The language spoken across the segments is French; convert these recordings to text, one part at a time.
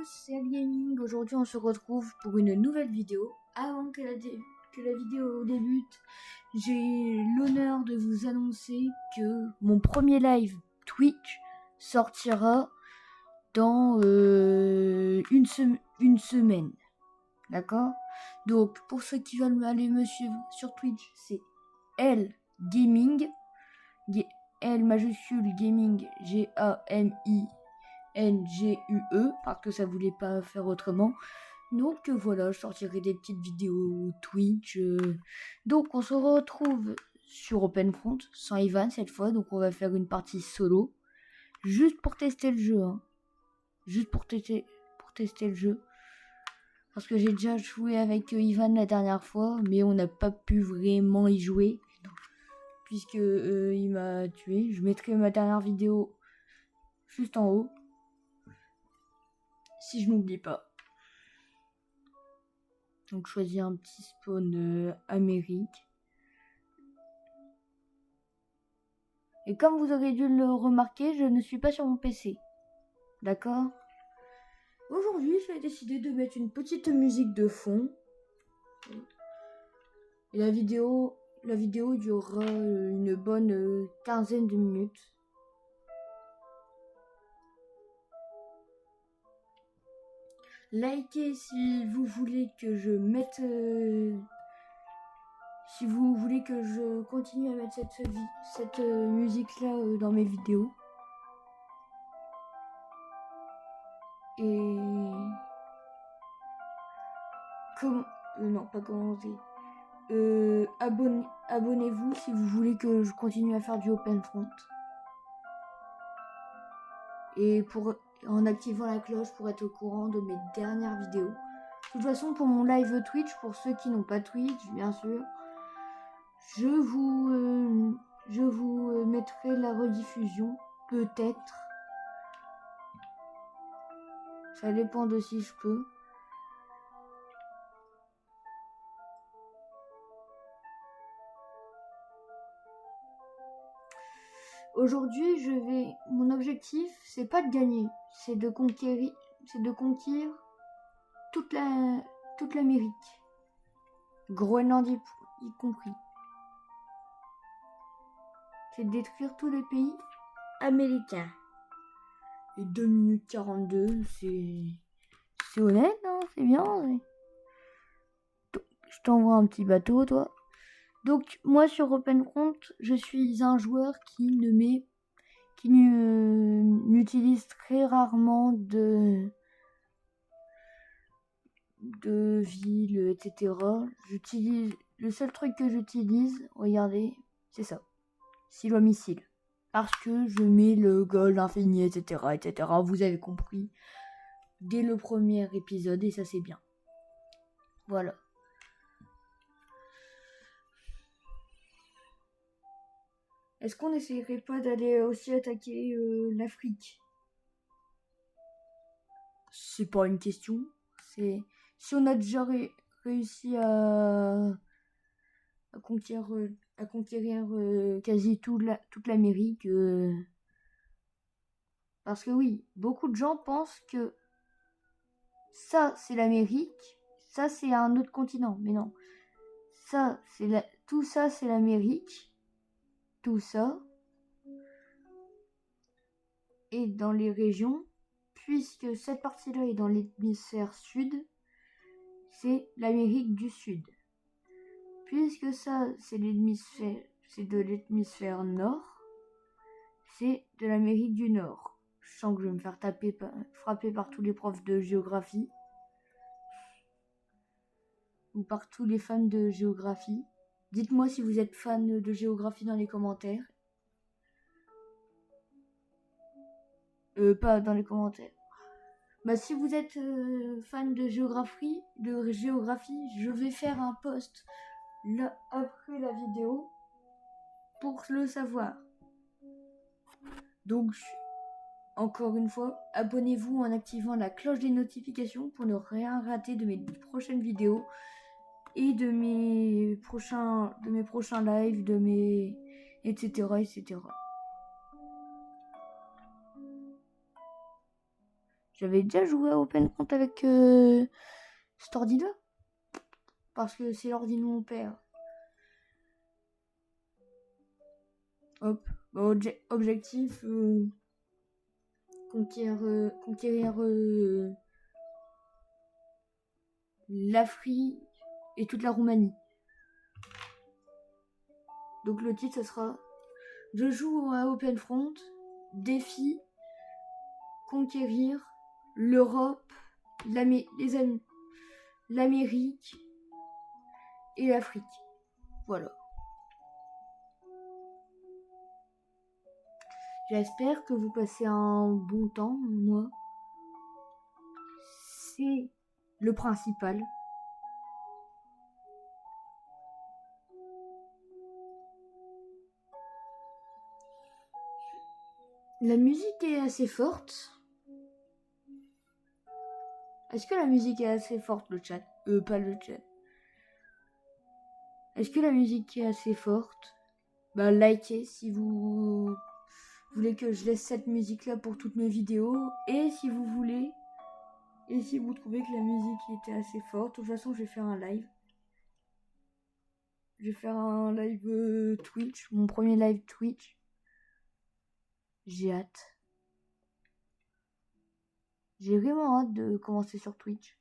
tous, c'est Al Gaming. Aujourd'hui on se retrouve pour une nouvelle vidéo. Avant que la vidéo débute, j'ai l'honneur de vous annoncer que mon premier live Twitch sortira dans une semaine. D'accord? Donc pour ceux qui veulent aller me suivre sur Twitch, c'est L Gaming, L majuscule Gaming, G-A-M-I NGUE, parce que ça voulait pas faire autrement. Donc voilà, je sortirai des petites vidéos Twitch. Donc on se retrouve sur OpenFront, sans Ivan cette fois. Donc on va faire une partie solo, juste pour tester le jeu. Juste pour tester le jeu. Parce que j'ai déjà joué avec Ivan la dernière fois, mais on n'a pas pu vraiment y jouer. Puisque il m'a tué. Je mettrai ma dernière vidéo juste en haut. Si je n'oublie pas. Donc choisir un petit spawn Amérique. Et comme vous aurez dû le remarquer, je ne suis pas sur mon PC. D'accord? Aujourd'hui, j'ai décidé de mettre une petite musique de fond. Et la vidéo durera une bonne quinzaine de minutes. Likez si vous voulez que je mette... si vous voulez que je continue à mettre cette musique-là dans mes vidéos. Et... non, pas commenter. Abonnez-vous si vous voulez que je continue à faire du OpenFront. Et en activant la cloche pour être au courant de mes dernières vidéos. De toute façon, pour mon live Twitch, pour ceux qui n'ont pas Twitch, bien sûr, je vous mettrai la rediffusion, peut-être. Ça dépend de si je peux. Aujourd'hui, mon objectif, c'est pas de gagner, c'est de conquérir toute l'Amérique, Groenland y compris. C'est de détruire tous les pays américains. Et 2 minutes 42, c'est honnête, hein, c'est bien. Je t'envoie un petit bateau, toi. Donc moi sur OpenFront, je suis un joueur qui n'utilise très rarement de villes, etc. Le seul truc que j'utilise, regardez, c'est ça, silo missile, parce que je mets le gold infini, etc., etc. Vous avez compris dès le premier épisode et ça c'est bien. Voilà. Est-ce qu'on n'essayerait pas d'aller aussi attaquer l'Afrique? C'est pas une question. C'est si on a déjà réussi à conquérir quasi toute l'Amérique. Parce que oui, beaucoup de gens pensent que ça c'est l'Amérique, ça c'est un autre continent. Mais non. Tout ça c'est l'Amérique. Tout ça est dans les régions, puisque cette partie-là est dans l'hémisphère sud, c'est l'Amérique du Sud. Puisque ça, c'est de l'hémisphère nord, c'est de l'Amérique du Nord. Je sens que je vais me faire frapper par tous les profs de géographie, ou par tous les fans de géographie. Dites-moi si vous êtes fan de géographie dans les commentaires. Pas dans les commentaires. Bah si vous êtes fan de géographie, je vais faire un post là après la vidéo pour le savoir. Donc encore une fois, abonnez-vous en activant la cloche des notifications pour ne rien rater de mes prochaines vidéos et de mes prochains lives, etc. J'avais déjà joué à Open Front avec cet ordi-là. Parce que c'est l'ordi de mon père. Hop. Objectif conquérir l'Afrique et toute la Roumanie. Donc le titre, ce sera je joue à Open Front, défi, conquérir l'Europe, l'Amérique et l'Afrique. Voilà. J'espère que vous passez un bon temps, moi. C'est le principal. La musique est assez forte. Est-ce que la musique est assez forte, le chat? Pas le chat. Est-ce que la musique est assez forte? Bah, likez si vous voulez que je laisse cette musique-là pour toutes mes vidéos. Et si vous voulez... Et si vous trouvez que la musique était assez forte, de toute façon, je vais faire un live. Je vais faire un live Twitch, mon premier live Twitch. J'ai hâte. J'ai vraiment hâte de commencer sur Twitch.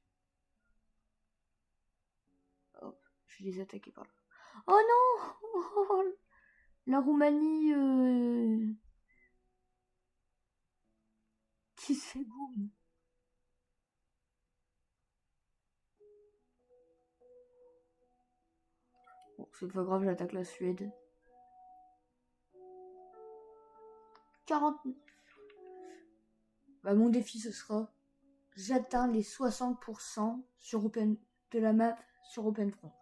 Hop, je vais les attaquer par là. Oh non! Oh, la Roumanie qui se fait boum. Bon, c'est pas grave, j'attaque la Suède. 40. Bah, mon défi, ce sera j'atteins les 60% de la map sur Open Front.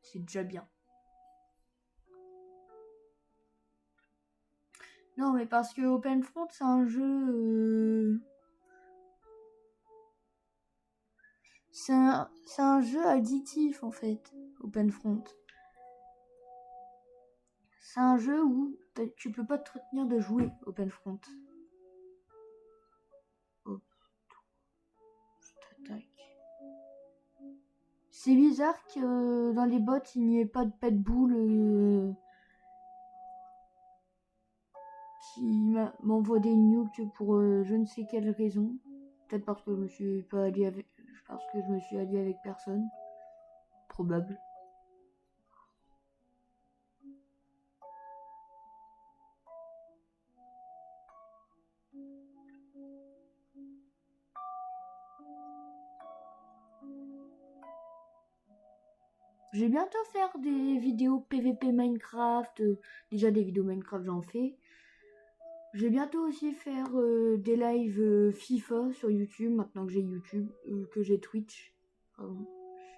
C'est déjà bien. Non, mais parce que Open Front, c'est un jeu... C'est un jeu addictif, en fait, Open Front. C'est un jeu où tu peux pas te retenir de jouer Open Front. Hop. Je t'attaque. C'est bizarre que dans les bots, il n'y ait pas de pet boule qui m'envoie des nukes pour je ne sais quelle raison. Peut-être parce que je me suis pas allié avec... Parce que je me suis allié avec personne. Probable. Je vais bientôt faire des vidéos PVP Minecraft. Déjà des vidéos Minecraft j'en fais. Je vais bientôt aussi faire des lives FIFA sur YouTube. Maintenant que j'ai YouTube, que j'ai Twitch. Pardon.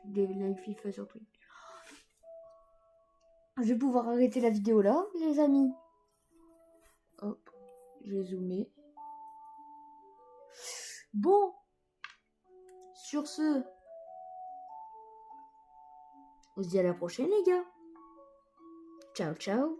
Des lives FIFA sur Twitch. Je vais pouvoir arrêter la vidéo là, les amis. Hop, je vais zoomer. Bon, sur ce, on se dit à la prochaine les gars. Ciao, ciao.